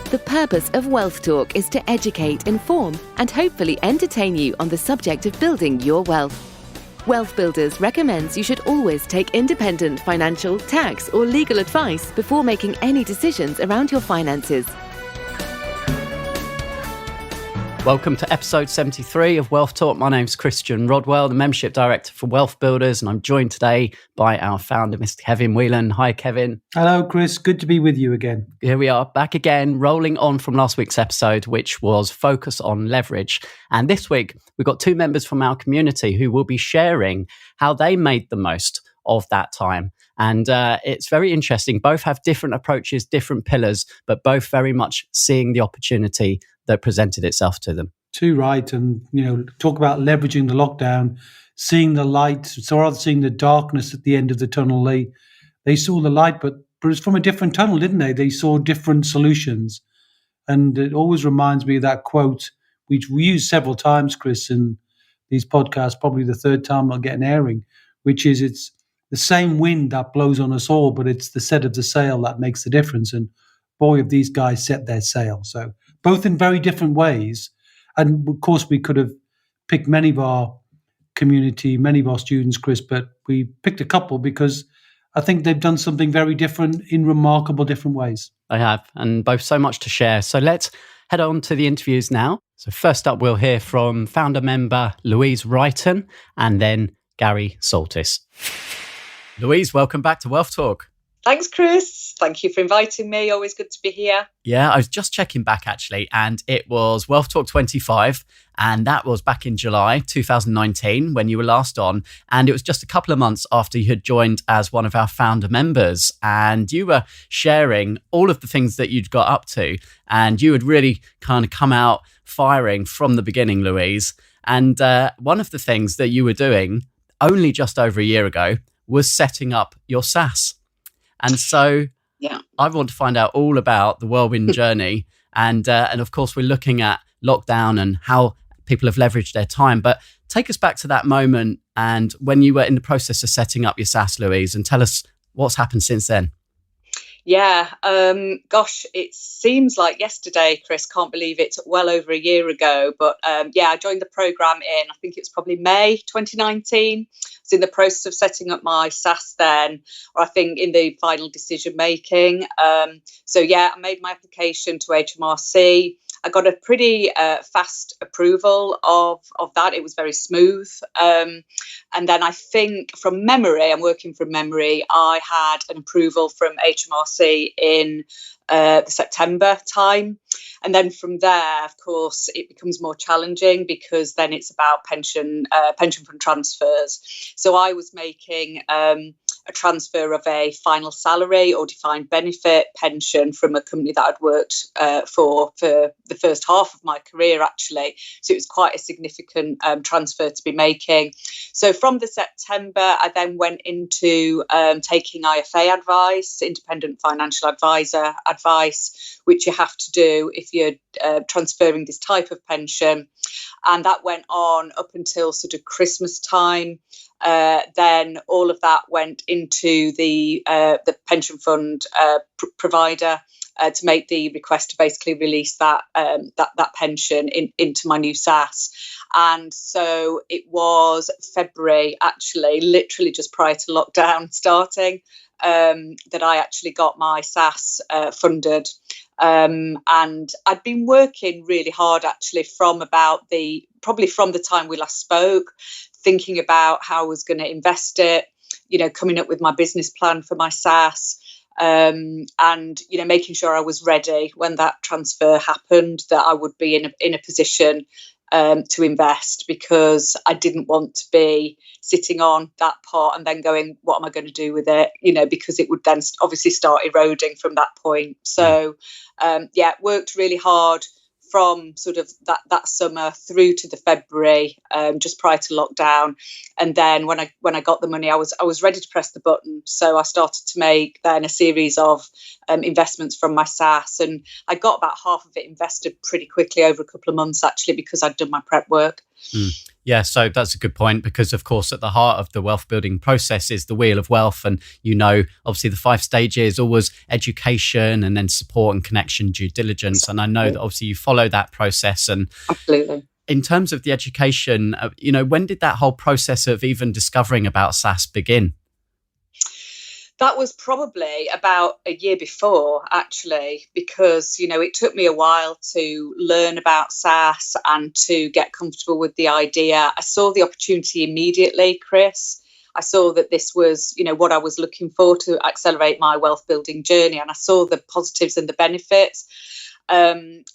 The purpose of Wealth Talk is to educate, inform, and hopefully entertain you on the subject of building your wealth. WealthBuilders recommends you should always take independent financial, tax, or legal advice before making any decisions around your finances. Welcome to episode 73 of Wealth Talk. My name's Christian Rodwell, the Membership Director for WealthBuilders, and I'm joined today by our founder, Mr. Kevin Whelan. Hi, Kevin. Hello, Chris. Good to be with you again. Here we are, back again, rolling on from last week's episode, which was Focus on Leverage. And this week, we've got two members from our community who will be sharing how they made the most of that time. And it's very interesting. Both have different approaches, different pillars, but both very much seeing the opportunity that presented itself to them. Too right. And, talk about leveraging the lockdown, seeing the light, so rather seeing the darkness at the end of the tunnel. They saw the light, but it was from a different tunnel, didn't they? They saw different solutions. And it always reminds me of that quote, which we use several times, Chris, in these podcasts, probably the third time I'll get an airing, which is it's the same wind that blows on us all, but it's the set of the sail that makes the difference. And boy, have these guys set their sail. So both in very different ways. And of course, we could have picked many of our community, many of our students, Chris, but we picked a couple because I think they've done something very different in remarkable different ways. They have, and both so much to share. So let's head on to the interviews now. So first up, we'll hear from founder member Louise Wrighton and then Gary Saltis. Louise, welcome back to Wealth Talk. Thanks, Chris. Thank you for inviting me. Always good to be here. Yeah, I was just checking back actually, and it was Wealth Talk 25, and that was back in July 2019 when you were last on. And it was just a couple of months after you had joined as one of our founder members, and you were sharing all of the things that you'd got up to, and you had really kind of come out firing from the beginning, Louise. And one of the things that you were doing only just over a year ago was setting up your SSAS. And so I want to find out all about the whirlwind journey. And of course, we're looking at lockdown and how people have leveraged their time. But take us back to that moment and when you were in the process of setting up your SSAS, Louise, and tell us what's happened since then. Yeah, gosh, it seems like yesterday, Chris. Can't believe it's well over a year ago. But I joined the programme in, I think it was probably May 2019. I was in the process of setting up my SSAS then, or I think in the final decision making. I made my application to HMRC. I got a pretty fast approval of that. It was very smooth. And then I think from memory, I'm working from memory, I had an approval from HMRC in the September time. And then from there, of course, it becomes more challenging because then it's about pension fund transfers. So I was making a transfer of a final salary or defined benefit pension from a company that I'd worked for the first half of my career, actually. So it was quite a significant transfer to be making. So from the September, I then went into taking IFA advice, independent financial advisor advice, which you have to do if you're transferring this type of pension. And that went on up until sort of Christmas time. Then all of that went into the pension fund provider to make the request to basically release that pension into my new SSAS. And so it was February, actually, literally just prior to lockdown starting, that I actually got my SSAS funded. And I'd been working really hard, actually, from the time we last spoke, thinking about how I was going to invest it, coming up with my business plan for my SSAS, and making sure I was ready when that transfer happened, that I would be in a position to invest, because I didn't want to be sitting on that pot and then going, what am I going to do with it? Because it would then obviously start eroding from that point. So, worked really hard from sort of that summer through to the February, just prior to lockdown. And then when I got the money, I was ready to press the button. So I started to make then a series of investments from my SSAS, and I got about half of it invested pretty quickly over a couple of months, actually, because I'd done my prep work. Yeah, so that's a good point, because of course at the heart of the wealth building process is the wheel of wealth. And obviously the 5 stages, always education and then support and connection, due diligence. And I know that obviously you follow that process. And Absolutely. in terms of the education, when did that whole process of even discovering about SSAS begin? That was probably about a year before, actually, because, it took me a while to learn about SSAS and to get comfortable with the idea. I saw the opportunity immediately, Chris. I saw that this was, what I was looking for to accelerate my wealth building journey. And I saw the positives and the benefits. And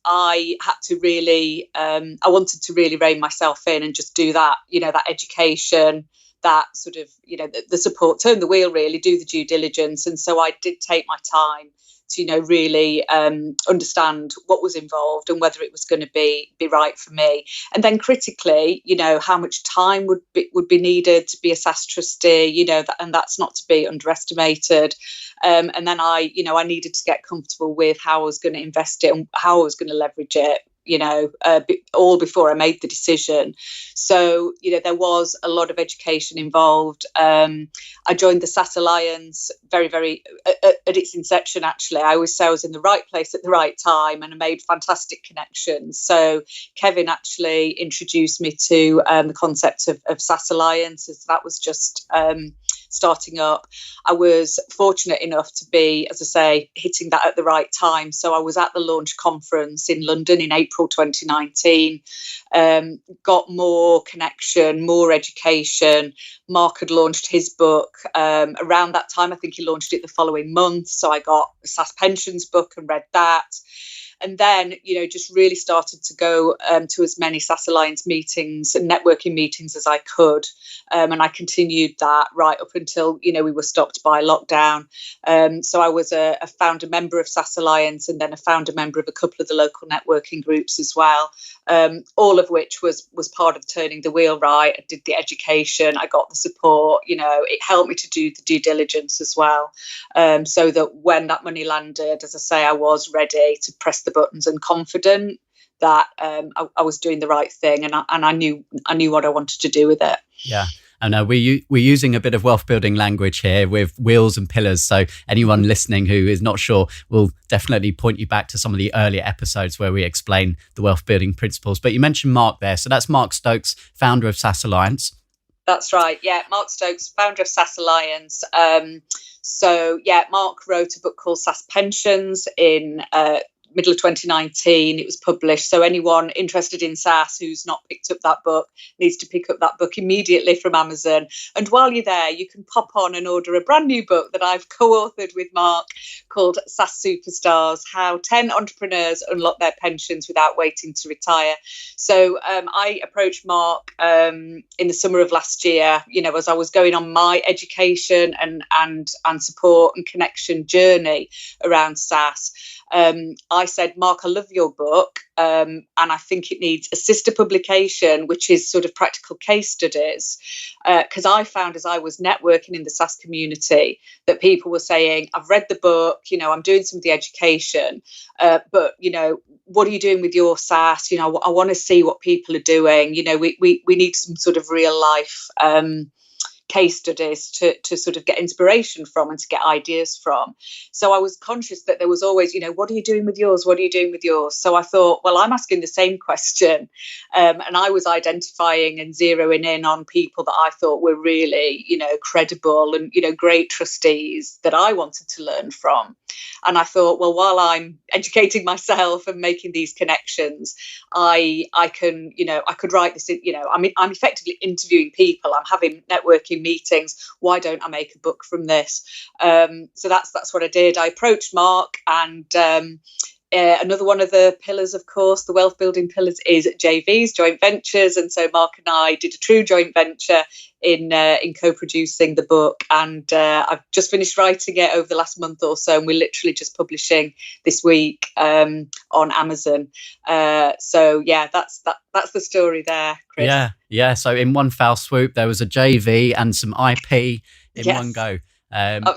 I had to really, I wanted to really rein myself in and just do that, that education, that sort of, the support, turn the wheel, really, do the due diligence. And so I did take my time to, really understand what was involved and whether it was going to be right for me. And then critically, how much time would be needed to be a SSAS trustee, and that's not to be underestimated. And then I needed to get comfortable with how I was going to invest it and how I was going to leverage it, all before I made the decision. So, there was a lot of education involved. I joined the SSAS Alliance very, very at its inception, actually. I always say I was in the right place at the right time, and I made fantastic connections. So Kevin actually introduced me to the concept of SSAS Alliance, as that was just starting up. I was fortunate enough to be, as I say, hitting that at the right time. So I was at the launch conference in London in April 2019, got more connection, more education. Mark had launched his book around that time. I think he launched it the following month. So I got the SSAS Pensions book and read that. And then, just really started to go to as many SSAS Alliance meetings and networking meetings as I could. And I continued that right up until, we were stopped by lockdown. So I was a founder member of SSAS Alliance, and then a founder member of a couple of the local networking groups as well, all of which was part of turning the wheel right. I did the education, I got the support, it helped me to do the due diligence as well. So that when that money landed, as I say, I was ready to press the buttons and confident that I was doing the right thing, and I knew what I wanted to do with it. Yeah. I know we're using a bit of wealth building language here with wheels and pillars. So anyone listening who is not sure, we'll definitely point you back to some of the earlier episodes where we explain the wealth building principles. But you mentioned Mark there. So that's Mark Stokes, founder of SSAS Alliance. That's right. Yeah. Mark Stokes, founder of SSAS Alliance. So yeah, Mark wrote a book called SSAS Pensions in middle of 2019. It was published. So anyone interested in SSAS who's not picked up that book needs to pick up that book immediately from Amazon. And while you're there, you can pop on and order a brand new book that I've co-authored with Mark called SSAS Superstars, How 10 Entrepreneurs Unlock Their Pensions Without Waiting to Retire. So I approached Mark in the summer of last year, as I was going on my education and support and connection journey around SSAS. I said, Mark, I love your book, and I think it needs a sister publication, which is sort of practical case studies, because I found as I was networking in the SSAS community that people were saying, I've read the book, I'm doing some of the education, but, what are you doing with your SSAS? I want to see what people are doing. We need some sort of real life case studies to sort of get inspiration from and to get ideas from. So I was conscious that there was always, what are you doing with yours? What are you doing with yours? So I thought, well, I'm asking the same question. And I was identifying and zeroing in on people that I thought were really, credible and, great trustees that I wanted to learn from. And I thought, well, while I'm educating myself and making these connections, I can, I could write this, I'm effectively interviewing people. I'm having networking meetings. Why don't I make a book from this? So that's what I did. I approached Mark, and another one of the pillars, of course, the wealth building pillars, is JVs, joint ventures. And so Mark and I did a true joint venture in co-producing the book, and I've just finished writing it over the last month or so, and we're literally just publishing this week on Amazon. So yeah, that's the story there, Chris. Yeah. So in one foul swoop, there was a JV and some IP in one go.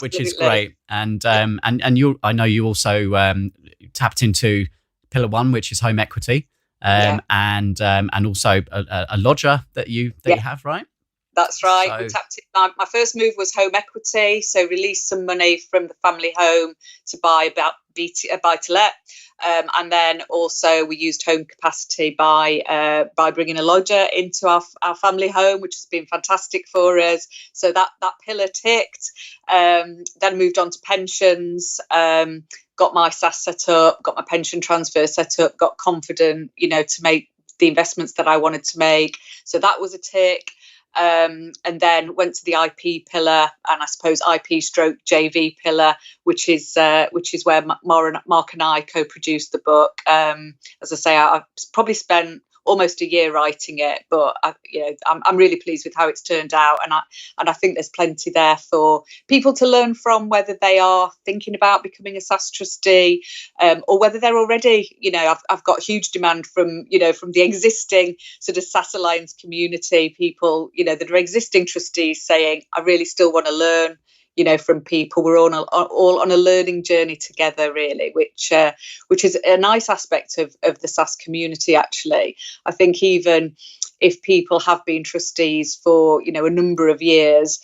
Which is great. And I know you also tapped into pillar one, which is home equity. Yeah. And also a lodger that you have, right? That's right. We tapped it. My first move was home equity, so released some money from the family home to buy a buy-to-let, and then also we used home capacity by bringing a lodger into our family home, which has been fantastic for us. So that pillar ticked. Then moved on to pensions. Got my SSAS set up, got my pension transfer set up, got confident, to make the investments that I wanted to make. So that was a tick. And then went to the IP pillar, and I suppose IP stroke JV pillar, which is where Mark and I co-produced the book. As I say, I've probably spent almost a year writing it, but I'm really pleased with how it's turned out, and I think there's plenty there for people to learn from, whether they are thinking about becoming a SSAS trustee, or whether they're already. I've got huge demand from the existing sort of SSAS Alliance community, people that are existing trustees saying, I really still want to learn. From people. We're all on a learning journey together, really, which is a nice aspect of the SSAS community, actually. I think even if people have been trustees for, a number of years,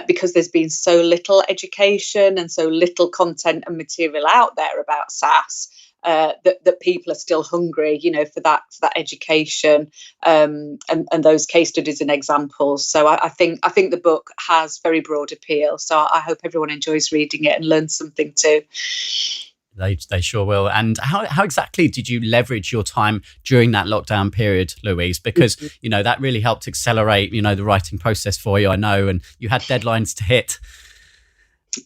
because there's been so little education and so little content and material out there about SSAS, that people are still hungry, for that education, and those case studies and examples. So I think the book has very broad appeal. So I hope everyone enjoys reading it and learns something too. They sure will. And how exactly did you leverage your time during that lockdown period, Louise? Because, that really helped accelerate, the writing process for you, I know, and you had deadlines to hit.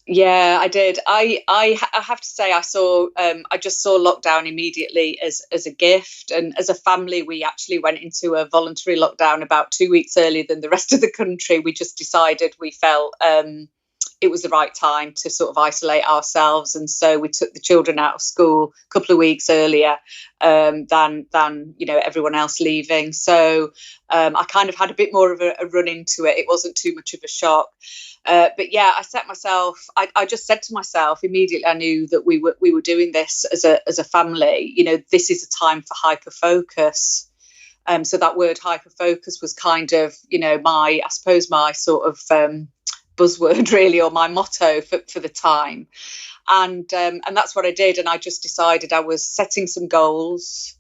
Yeah, I did. I have to say, I just saw lockdown immediately as a gift. And as a family, we actually went into a voluntary lockdown about 2 weeks earlier than the rest of the country. We just decided we felt it was the right time to sort of isolate ourselves. And so we took the children out of school a couple of weeks earlier than everyone else leaving. So I kind of had a bit more of a run into it. It wasn't too much of a shock. But yeah, I just said to myself immediately, I knew that we were doing this as a family. This is a time for hyper focus. So that word hyper focus was kind of, my sort of buzzword, really, or my motto for the time. And that's what I did. And I just decided I was setting some goals,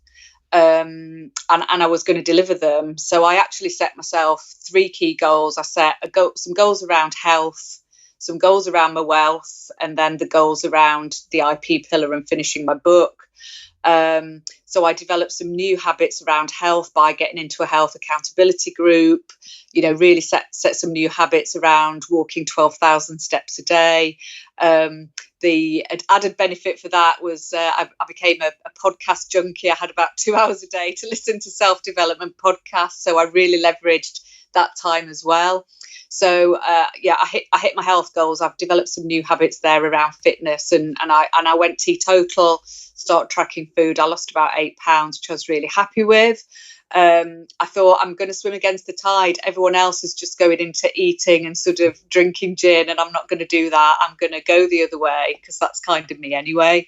and I was going to deliver them. So I actually set myself 3 key goals. I set some goals around health, some goals around my wealth, and then the goals around the IP pillar and finishing my book. So I developed some new habits around health by getting into a health accountability group, really set some new habits around walking 12,000 steps a day. The added benefit for that was I became a podcast junkie. I had about 2 hours a day to listen to self-development podcasts. So I really leveraged that time as well. So I hit my health goals. I've developed some new habits there around fitness, and I went teetotal, started tracking food. I lost about 8 pounds, which I was really happy with. I thought, I'm going to swim against the tide. Everyone else is just going into eating and sort of drinking gin, and I'm not going to do that. I'm going to go the other way, because that's kind of me anyway.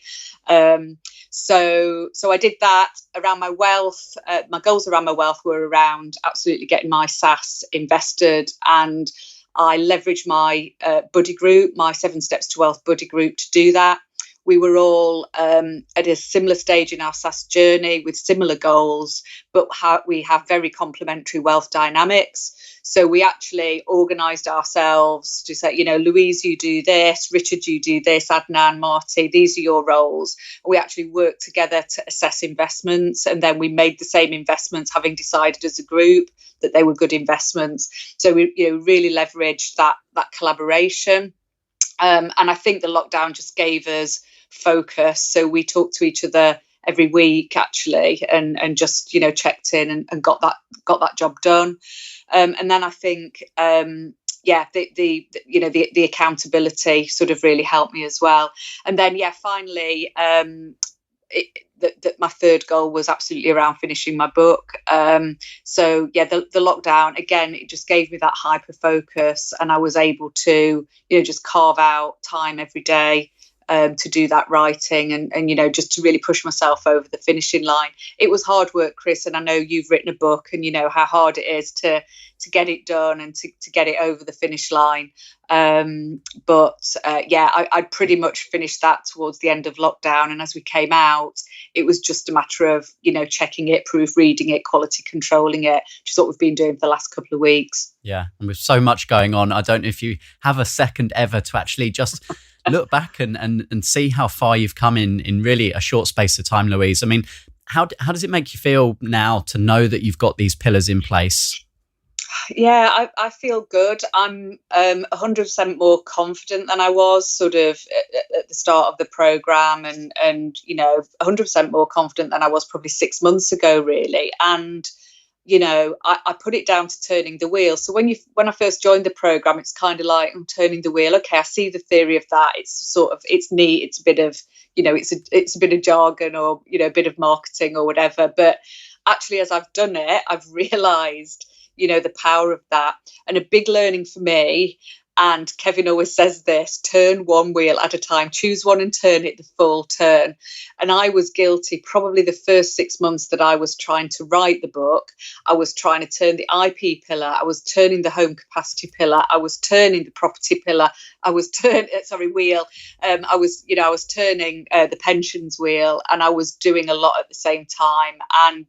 So I did that. Around my wealth, my goals around my wealth were around absolutely getting my SSAS invested, and I leveraged my buddy group, my 7 Steps to Wealth buddy group, to do that. We were all at a similar stage in our SSAS journey with similar goals, but we have very complementary wealth dynamics. So we actually organised ourselves to say, Louise, you do this, Richard, you do this, Adnan, Marty, these are your roles. We actually worked together to assess investments, and then we made the same investments, having decided as a group that they were good investments. So we really leveraged that collaboration. And I think the lockdown just gave us focus. So we talked to each other every week, actually, and just checked in and got that job done. And then I think the accountability sort of really helped me as well. And then finally, my third goal was absolutely around finishing my book. So the lockdown, again, it just gave me that hyper focus, and I was able to just carve out time every day to do that writing and just to really push myself over the finishing line. It was hard work, Chris, and I know you've written a book and you know how hard it is to get it done and to get it over the finish line. I pretty much finished that towards the end of lockdown, and as we came out, it was just a matter of checking it, proofreading it, quality controlling it, which is what we've been doing for the last couple of weeks. Yeah, and with so much going on, I don't know if you have a second ever to actually just look back and see how far you've come in really a short space of time, Louise. I mean, how does it make you feel now to know that you've got these pillars in place? Yeah, I feel good. I'm 100% more confident than I was sort of at the start of the programme, and 100% more confident than I was probably 6 months ago, really. And I put it down to turning the wheel. So when I first joined the programme, it's kind of like I'm turning the wheel. Okay, I see the theory of that. It's neat. It's a bit of it's a bit of jargon or a bit of marketing or whatever. But actually, as I've done it, I've realised the power of that. And a big learning for me, and Kevin always says this, turn one wheel at a time, choose one and turn it the full turn. And I was guilty probably the first 6 months that I was trying to write the book. I was trying to turn the IP pillar, I was turning the home capacity pillar, I was turning the property pillar, I was wheel. I was turning the pensions wheel, and I was doing a lot at the same time. And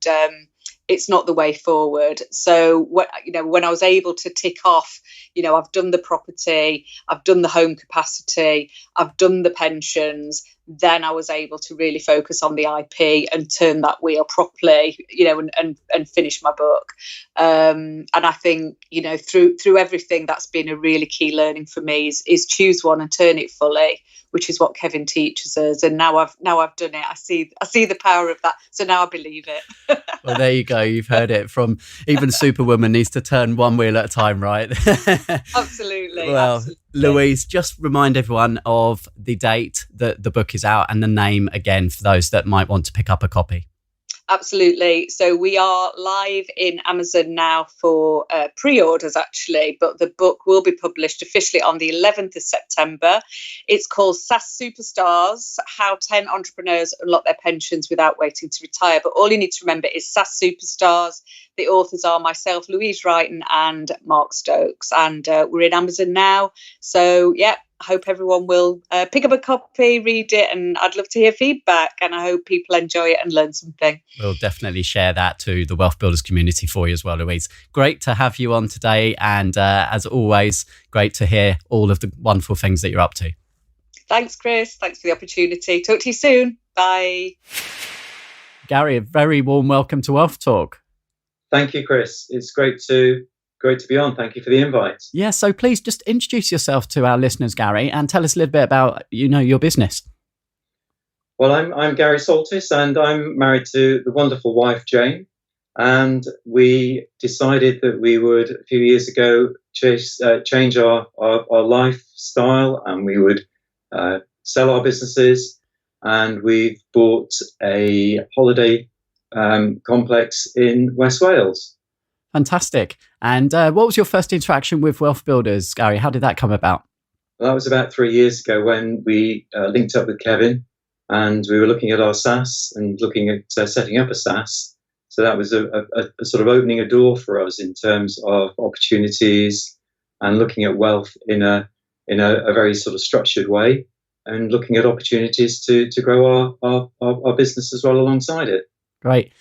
it's not the way forward. So when I was able to tick off, I've done the property, I've done the home capacity, I've done the pensions, then I was able to really focus on the IP and turn that wheel properly, and finish my book. And I think, through everything, that's been a really key learning for me is choose one and turn it fully, which is what Kevin teaches us. And now I've done it. I see the power of that. So now I believe it. Well, there you go. You've heard it from even Superwoman needs to turn one wheel at a time, right? Absolutely. Well, absolutely. Louise, just remind everyone of the date that the book is out and the name again for those that might want to pick up a copy. Absolutely. So we are live in Amazon now for pre-orders, actually, but the book will be published officially on the 11th of September. It's called SSAS Superstars, How 10 Entrepreneurs Unlock Their Pensions Without Waiting to Retire. But all you need to remember is SSAS Superstars. The authors are myself, Louise Wrighton, and Mark Stokes. And we're in Amazon now. So, yeah. I hope everyone will pick up a copy, read it, and I'd love to hear feedback. And I hope people enjoy it and learn something. We'll definitely share that to the Wealth Builders community for you as well, Louise. Great to have you on today. And as always, great to hear all of the wonderful things that you're up to. Thanks, Chris. Thanks for the opportunity. Talk to you soon. Bye. Gary, a very warm welcome to Wealth Talk. Thank you, Chris. It's great to be on. Thank you for the invite. Yeah, so please just introduce yourself to our listeners, Gary, and tell us a little bit about, your business. Well, I'm Gary Saltis, and I'm married to the wonderful wife, Jane. And we decided that we would, a few years ago, change our lifestyle, and we would sell our businesses. And we've bought a holiday complex in West Wales. Fantastic. And what was your first interaction with WealthBuilders, Gary? How did that come about? Well, that was about 3 years ago when we linked up with Kevin, and we were looking at our SSAS and looking at setting up a SSAS. So that was a sort of opening a door for us in terms of opportunities and looking at wealth in a very sort of structured way, and looking at opportunities to grow our business as well alongside it. Great.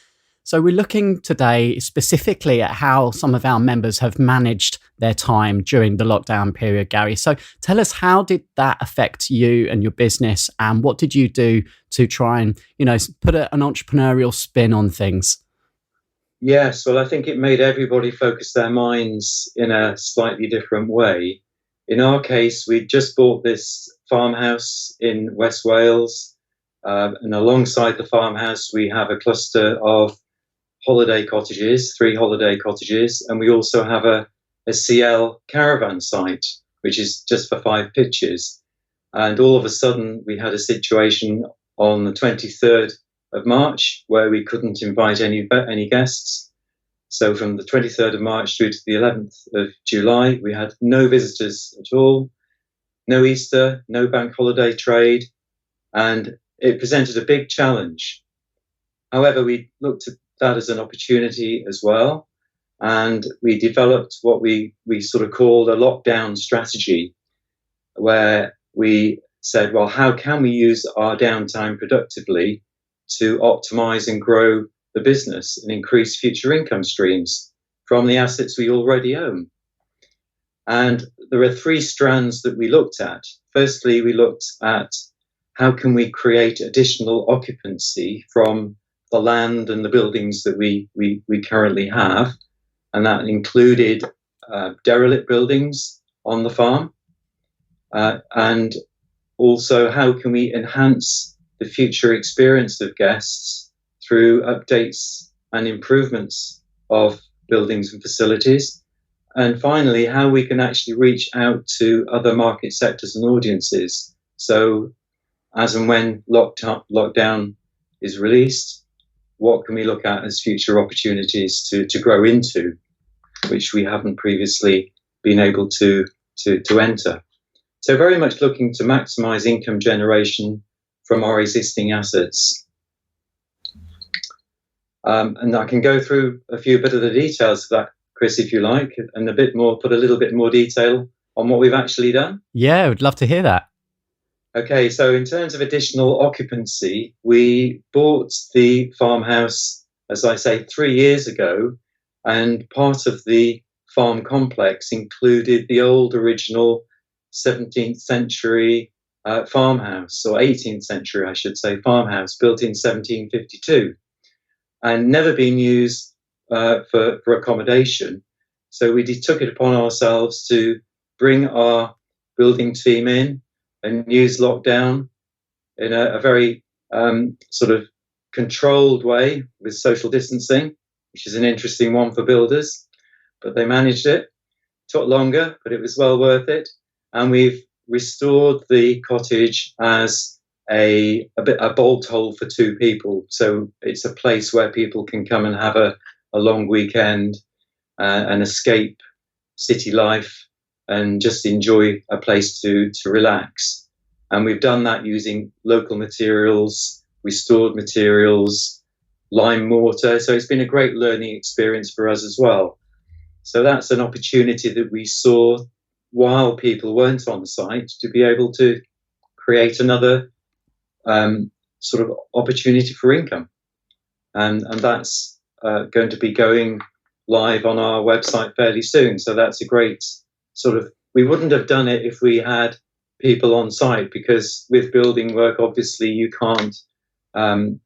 So we're looking today specifically at how some of our members have managed their time during the lockdown period, Gary. So tell us, how did that affect you and your business, and what did you do to try and, put an entrepreneurial spin on things? Yes, well, I think it made everybody focus their minds in a slightly different way. In our case, we just bought this farmhouse in West Wales, and alongside the farmhouse, we have a cluster of holiday cottages, 3 holiday cottages, and we also have a CL caravan site, which is just for 5 pitches. And all of a sudden, we had a situation on the 23rd of March where we couldn't invite any guests. So from the 23rd of March through to the 11th of July, we had no visitors at all, no Easter, no bank holiday trade, and it presented a big challenge. However, we looked at that as an opportunity as well, and we developed what we sort of called a lockdown strategy, where we said, well, how can we use our downtime productively to optimize and grow the business and increase future income streams from the assets we already own? And there are three strands that we looked at. Firstly, we looked at how can we create additional occupancy from the land and the buildings that we currently have. And that included derelict buildings on the farm. And also, how can we enhance the future experience of guests through updates and improvements of buildings and facilities? And finally, how we can actually reach out to other market sectors and audiences. So as and when lockdown is released, what can we look at as future opportunities to grow into, which we haven't previously been able to enter? So very much looking to maximize income generation from our existing assets. And I can go through a bit of the details of that, Chris, if you like, and put a little bit more detail on what we've actually done. Yeah, I would love to hear that. Okay, so in terms of additional occupancy, we bought the farmhouse, as I say, 3 years ago, and part of the farm complex included the old original 17th century farmhouse, or 18th century, I should say, farmhouse, built in 1752, and never been used for accommodation. So we took it upon ourselves to bring our building team in and use lockdown in a very sort of controlled way with social distancing, which is an interesting one for builders, but they managed it. Took longer, but it was well worth it. And we've restored the cottage as a bolt hole for two people. So it's a place where people can come and have a long weekend and escape city life and just enjoy a place to relax. And we've done that using local materials, restored materials, lime mortar. So it's been a great learning experience for us as well. So that's an opportunity that we saw while people weren't on site to be able to create another sort of opportunity for income. And that's going to be going live on our website fairly soon. So that's a great sort of, we wouldn't have done it if we had people on site, because with building work, obviously you can't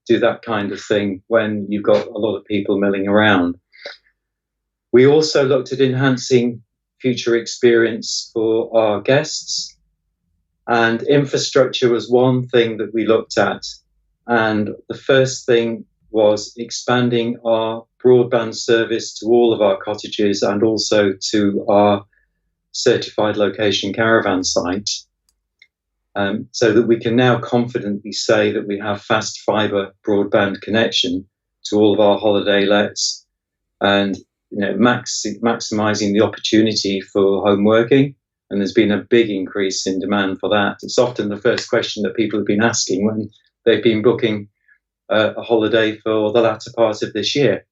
do that kind of thing when you've got a lot of people milling around. We also looked at enhancing future experience for our guests, and infrastructure was one thing that we looked at. And the first thing was expanding our broadband service to all of our cottages and also to our certified location caravan site, so that we can now confidently say that we have fast fibre broadband connection to all of our holiday lets, and maximising the opportunity for home working. And there's been a big increase in demand for that. It's often the first question that people have been asking when they've been booking a holiday for the latter part of this year.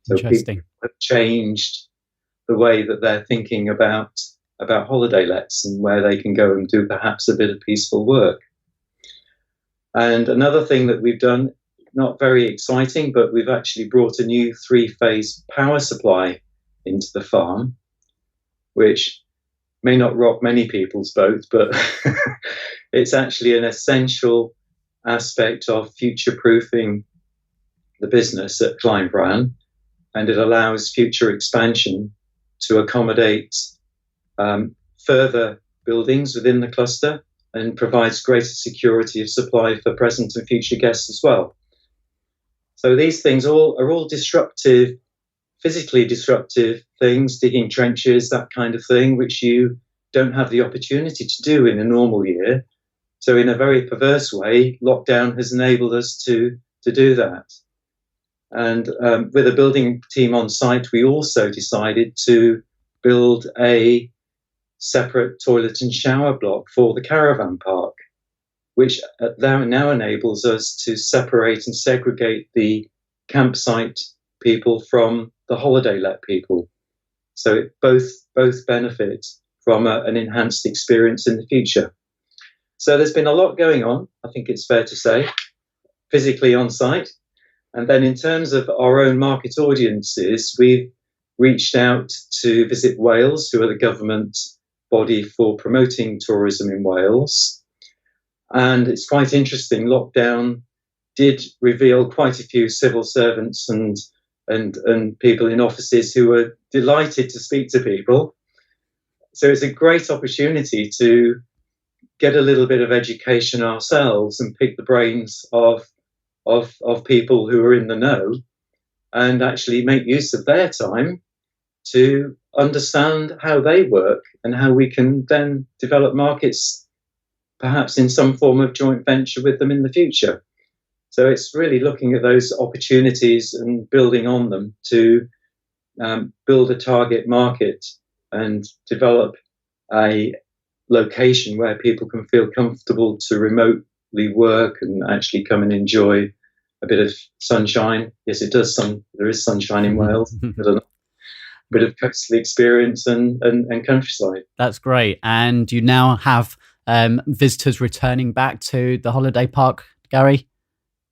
So people have changed the way that they're thinking about holiday lets and where they can go and do perhaps a bit of peaceful work. And another thing that we've done, not very exciting, but we've actually brought a new 3-phase power supply into the farm, which may not rock many people's boat, but it's actually an essential aspect of future-proofing the business at Kleinbrand, and it allows future expansion to accommodate further buildings within the cluster and provides greater security of supply for present and future guests as well. So these things are all disruptive, physically disruptive things, digging trenches, that kind of thing, which you don't have the opportunity to do in a normal year. So in a very perverse way, lockdown has enabled us to do that. And with a building team on site, we also decided to build a separate toilet and shower block for the caravan park, which now enables us to separate and segregate the campsite people from the holiday let people. So both benefit from an enhanced experience in the future. So there's been a lot going on, I think it's fair to say, physically on site. And then in terms of our own market audiences, we've reached out to Visit Wales, who are the government body for promoting tourism in Wales. And it's quite interesting, lockdown did reveal quite a few civil servants and people in offices who were delighted to speak to people. So it's a great opportunity to get a little bit of education ourselves and pick the brains of people who are in the know and actually make use of their time to understand how they work and how we can then develop markets, perhaps in some form of joint venture with them in the future. So it's really looking at those opportunities and building on them to build a target market and develop a location where people can feel comfortable to remotely work and actually come and enjoy a bit of sunshine. Yes, there is sunshine in Wales, but a bit of coastal experience and countryside. That's great. And you now have visitors returning back to the holiday park, Gary?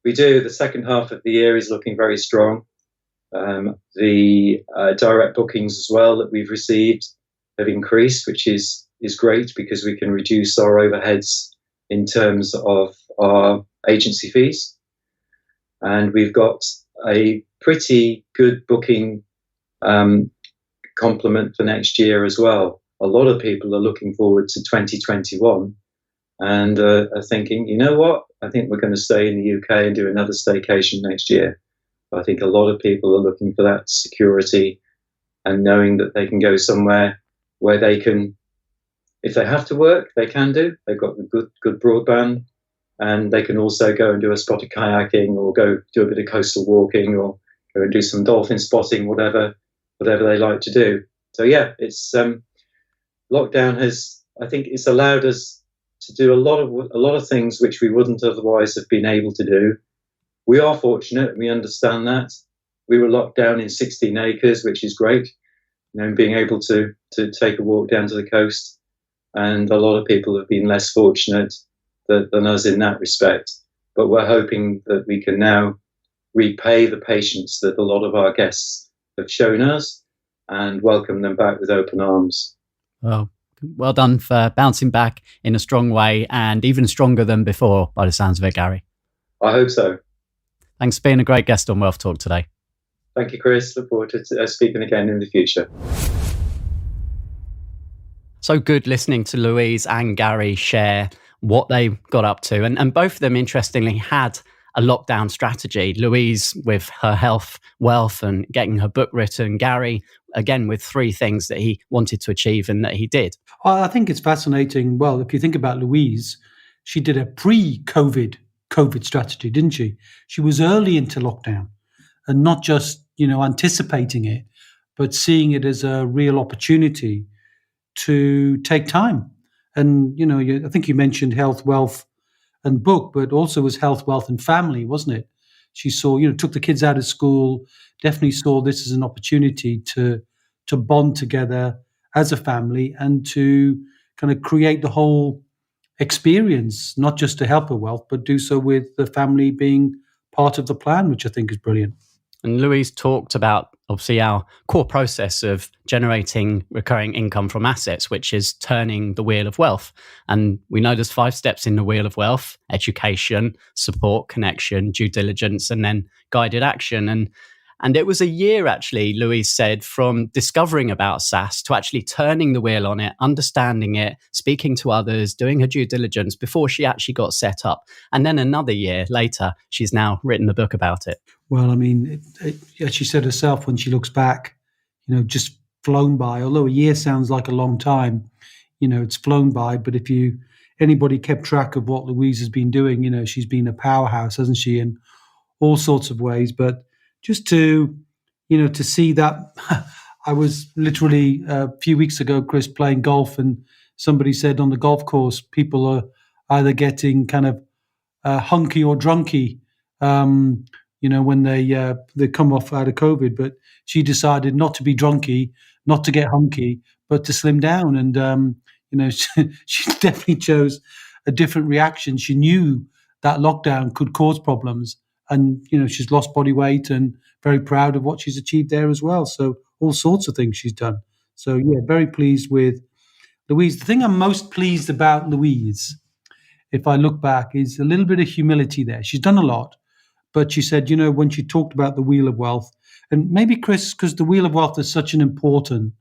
We do. The second half of the year is looking very strong. The direct bookings as well that we've received have increased, which is great because we can reduce our overheads in terms of our agency fees. And we've got a pretty good booking complement for next year as well. A lot of people are looking forward to 2021 and are thinking, you know what, I think we're going to stay in the UK and do another staycation next year. I think a lot of people are looking for that security and knowing that they can go somewhere where they can, if they have to work, they can do. They've got good broadband, and they can also go and do a spot of kayaking or go do a bit of coastal walking or go and do some dolphin spotting, whatever they like to do. So yeah, it's lockdown has, I think it's allowed us to do a lot of things which we wouldn't otherwise have been able to do. We are fortunate, we understand that. We were locked down in 16 acres, which is great, and being able to take a walk down to the coast. And a lot of people have been less fortunate than us in that respect. But we're hoping that we can now repay the patience that a lot of our guests have shown us and welcome them back with open arms. Well done for bouncing back in a strong way and even stronger than before, by the sounds of it, Gary. I hope so. Thanks for being a great guest on Wealth Talk today. Thank you, Chris. Look forward to speaking again in the future. So good listening to Louise and Gary share what they got up to. And both of them, interestingly, had a lockdown strategy. Louise with her health, wealth, and getting her book written. Gary, again, with 3 things that he wanted to achieve and that he did. Well, I think it's fascinating. Well, if you think about Louise, she did a pre-COVID strategy, didn't she? She was early into lockdown and not just, anticipating it, but seeing it as a real opportunity to take time. And, I think you mentioned health, wealth, and book, but also was health, wealth, and family, wasn't it? She saw, took the kids out of school, definitely saw this as an opportunity to bond together as a family and to kind of create the whole experience, not just to help her wealth, but do so with the family being part of the plan, which I think is brilliant. And Louise talked about, obviously, our core process of generating recurring income from assets, which is turning the wheel of wealth. And we know there's 5 steps in the wheel of wealth: education, support, connection, due diligence, and then guided action. And it was a year, actually, Louise said, from discovering about SSAS to actually turning the wheel on it, understanding it, speaking to others, doing her due diligence before she actually got set up. And then another year later, she's now written the book about it. Well, I mean, as she said herself, when she looks back, just flown by. Although a year sounds like a long time, it's flown by. But if anybody kept track of what Louise has been doing, she's been a powerhouse, hasn't she, in all sorts of ways. But just to see that, I was literally a few weeks ago, Chris, playing golf, and somebody said on the golf course, people are either getting kind of hunky or drunky, when they come off out of COVID. But she decided not to be drunky, not to get hunky, but to slim down. And she definitely chose a different reaction. She knew that lockdown could cause problems, and she's lost body weight, and very proud of what she's achieved there as well. So all sorts of things she's done. So yeah, very pleased with Louise. The thing I'm most pleased about Louise, if I look back, is a little bit of humility there. She's done a lot, but she said, when she talked about the Wheel of Wealth, and maybe Chris, because the Wheel of Wealth is such an important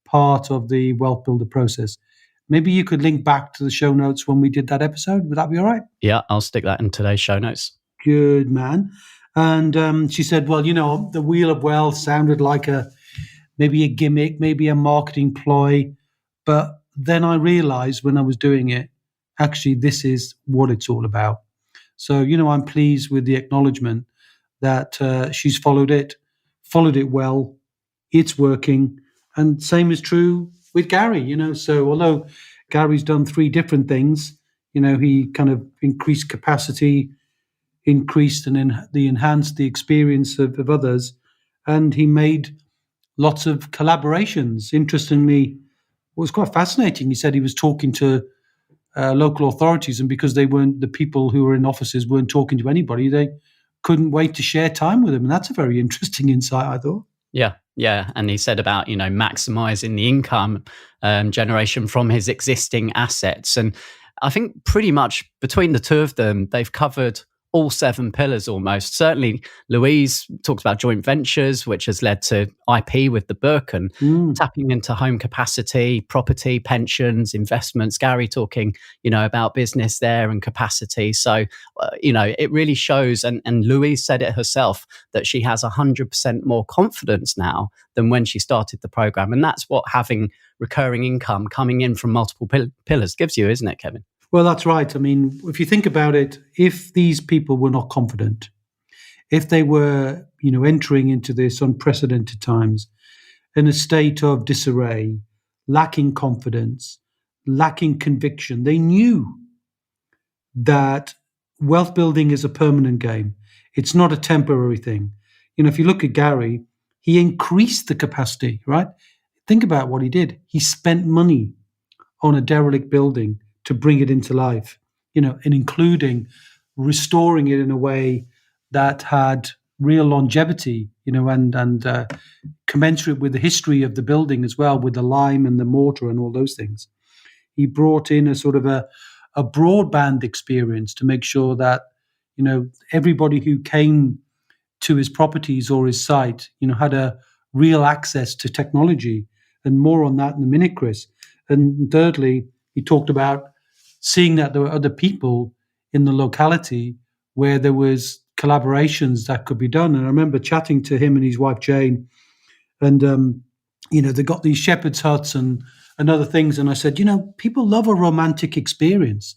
part of the Wealth Builder process, maybe you could link back to the show notes when we did that episode. Would that be all right? Yeah, I'll stick that in today's show notes. Good man. And she said, well, the Wheel of Wealth sounded like maybe a gimmick, maybe a marketing ploy. But then I realized when I was doing it, actually, this is what it's all about. So, I'm pleased with the acknowledgement that she's followed it well. It's working. And same is true with Gary, So although Gary's done 3 different things, he kind of increased capacity, increased and enhanced the experience of others, and he made lots of collaborations. Interestingly, it was quite fascinating. He said he was talking to local authorities, and because the people who were in offices weren't talking to anybody, they couldn't wait to share time with him. And that's a very interesting insight, I thought. Yeah. And he said about, maximizing the income generation from his existing assets. And I think pretty much between the two of them, they've covered all 7 pillars almost. Certainly, Louise talks about joint ventures, which has led to IP with the book and tapping into home capacity, property, pensions, investments. Gary talking, about business there and capacity. So, it really shows. And Louise said it herself that she has 100% more confidence now than when she started the program. And that's what having recurring income coming in from multiple pillars gives you, isn't it, Kevin? Well, that's right. I mean, if you think about it, if these people were not confident, if they were, entering into this unprecedented times in a state of disarray, lacking confidence, lacking conviction, they knew that wealth building is a permanent game. It's not a temporary thing. If you look at Gary, he increased the capacity, right? Think about what he did. He spent money on a derelict building to bring it into life, and including restoring it in a way that had real longevity, and commensurate with the history of the building as well, with the lime and the mortar and all those things. He brought in a sort of a broadband experience to make sure that, everybody who came to his properties or his site, had a real access to technology. And more on that in a minute, Chris. And thirdly, he talked about seeing that there were other people in the locality where there was collaborations that could be done. And I remember chatting to him and his wife, Jane, and, they got these shepherd's huts and other things. And I said, people love a romantic experience.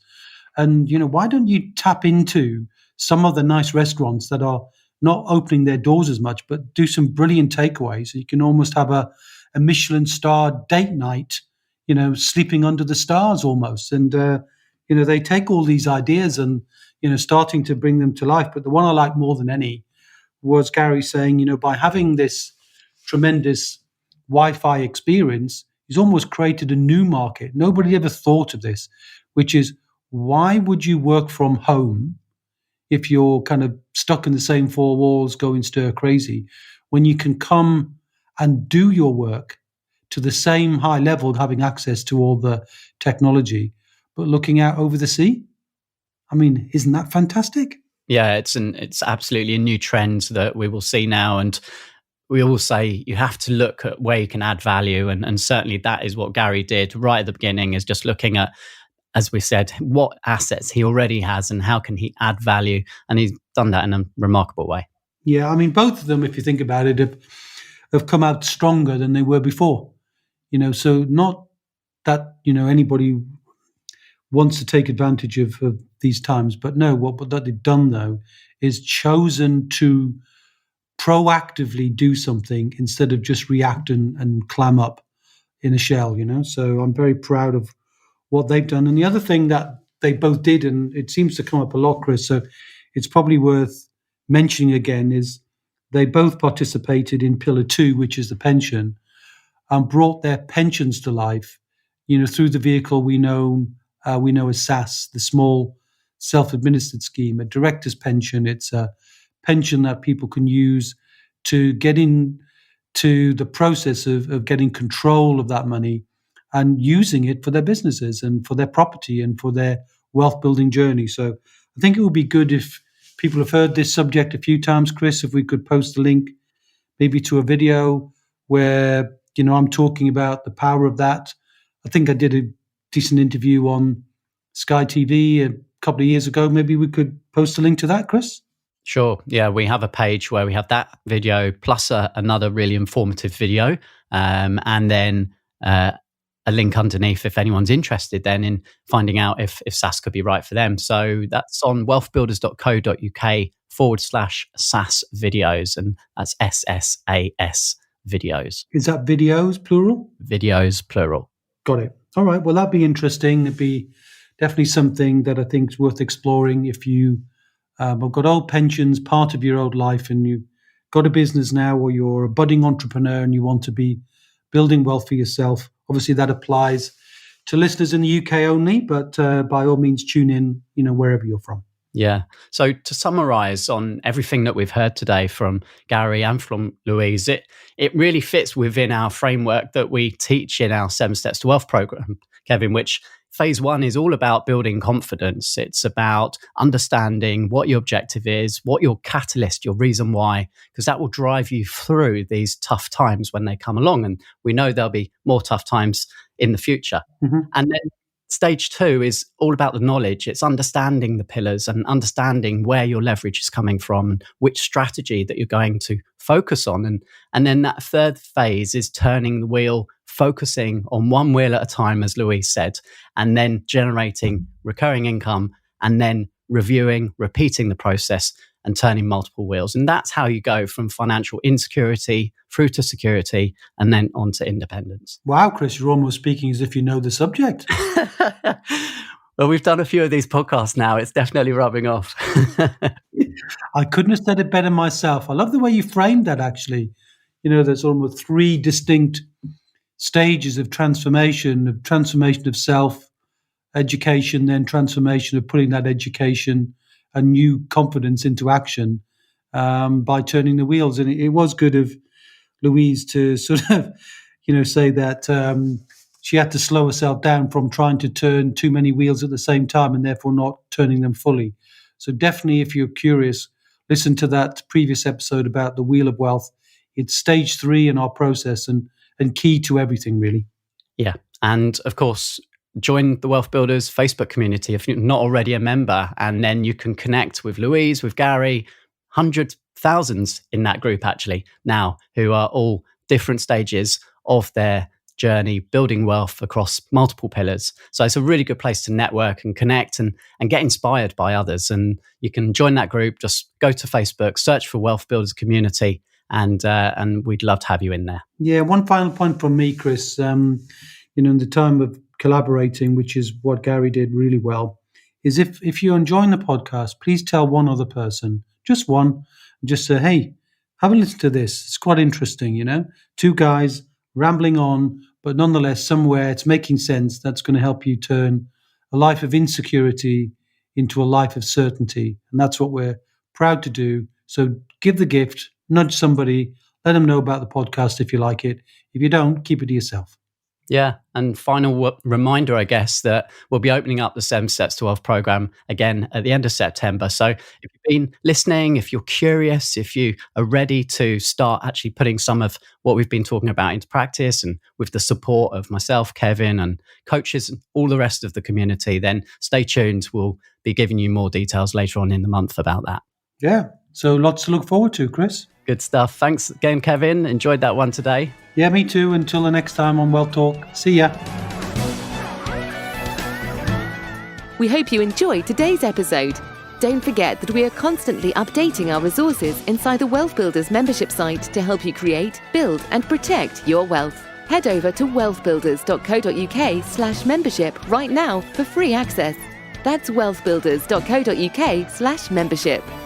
And, why don't you tap into some of the nice restaurants that are not opening their doors as much, but do some brilliant takeaways. So you can almost have a Michelin star date night, sleeping under the stars almost. And, they take all these ideas and, starting to bring them to life. But the one I like more than any was Gary saying, by having this tremendous Wi-Fi experience, he's almost created a new market. Nobody ever thought of this, which is, why would you work from home if you're kind of stuck in the same 4 walls going stir crazy, when you can come and do your work to the same high level, having access to all the technology, but looking out over the sea? I mean, isn't that fantastic? Yeah, it's absolutely a new trend that we will see now. And we all say you have to look at where you can add value. And certainly that is what Gary did right at the beginning, is just looking at, as we said, what assets he already has and how can he add value. And he's done that in a remarkable way. Yeah, I mean, both of them, if you think about it, have come out stronger than they were before. So not that, anybody wants to take advantage of these times, but no, what they've done, though, is chosen to proactively do something instead of just react and clam up in a shell, So I'm very proud of what they've done. And the other thing that they both did, and it seems to come up a lot, Chris. So it's probably worth mentioning again is they both participated in Pillar 2, which is the pension, and brought their pensions to life, through the vehicle we know as SAS, the small self-administered scheme, a director's pension. It's a pension that people can use to get into the process of getting control of that money and using it for their businesses and for their property and for their wealth building journey. So I think it would be good if people have heard this subject a few times, Chris, if we could post a link maybe to a video where, I'm talking about the power of that. I think I did a decent interview on Sky TV a couple of years ago. Maybe we could post a link to that, Chris? Sure. Yeah, we have a page where we have that video plus another really informative video, and then a link underneath if anyone's interested then in finding out if SAS could be right for them. So that's on wealthbuilders.co.uk/SAS videos, and that's SSAS videos. Is that videos, plural? Videos, plural. Got it. All right. Well, that'd be interesting. It'd be definitely something that I think is worth exploring if you have got old pensions, part of your old life, and you've got a business now, or you're a budding entrepreneur and you want to be building wealth for yourself. Obviously, that applies to listeners in the UK only, but by all means, tune in, wherever you're from. Yeah. So to summarize on everything that we've heard today from Gary and from Louise, it really fits within our framework that we teach in our 7 Steps to Wealth program, Kevin, which phase 1 is all about building confidence. It's about understanding what your objective is, what your catalyst, your reason why, because that will drive you through these tough times when they come along. And we know there'll be more tough times in the future. Mm-hmm. And then stage 2 is all about the knowledge. It's understanding the pillars and understanding where your leverage is coming from and which strategy that you're going to focus on. And then that third phase is turning the wheel, focusing on one wheel at a time, as Louise said, and then generating recurring income and then reviewing, repeating the process and turning multiple wheels. And that's how you go from financial insecurity through to security and then on to independence. Wow, Chris, you're almost speaking as if you know the subject. Well, we've done a few of these podcasts now. It's definitely rubbing off. I couldn't have said it better myself. I love the way you framed that, actually. There's almost 3 distinct stages of transformation of self, education, then transformation of putting that education and new confidence into action by turning the wheels. And it was good of Louise to sort of, say that she had to slow herself down from trying to turn too many wheels at the same time and therefore not turning them fully. So definitely, if you're curious, listen to that previous episode about the Wheel of Wealth. It's stage 3 in our process and key to everything, really. Yeah. And of course, join the Wealth Builders Facebook community if you're not already a member, and then you can connect with Louise, with Gary, hundreds, thousands in that group actually now, who are all different stages of their journey building wealth across multiple pillars. So it's a really good place to network and connect and get inspired by others. And you can join that group. Just go to Facebook, search for Wealth Builders Community, and we'd love to have you in there. Yeah, one final point from me, Chris. In the time of collaborating, which is what Gary did really well, is if you're enjoying the podcast, please tell one other person, just one, just say, hey, have a listen to this. It's quite interesting, 2 guys rambling on, but nonetheless, somewhere it's making sense. That's going to help you turn a life of insecurity into a life of certainty. And that's what we're proud to do. So give the gift, nudge somebody, let them know about the podcast if you like it. If you don't, keep it to yourself. Yeah. And final reminder, I guess, that we'll be opening up the 7 Steps to Wealth program again at the end of September. So if you've been listening, if you're curious, if you are ready to start actually putting some of what we've been talking about into practice, and with the support of myself, Kevin, and coaches and all the rest of the community, then stay tuned. We'll be giving you more details later on in the month about that. Yeah. So lots to look forward to, Chris. Good stuff. Thanks again, Kevin. Enjoyed that one today. Yeah, me too. Until the next time on WealthTalk. See ya. We hope you enjoyed today's episode. Don't forget that we are constantly updating our resources inside the Wealth Builders membership site to help you create, build, and protect your wealth. Head over to wealthbuilders.co.uk/membership right now for free access. That's wealthbuilders.co.uk/membership.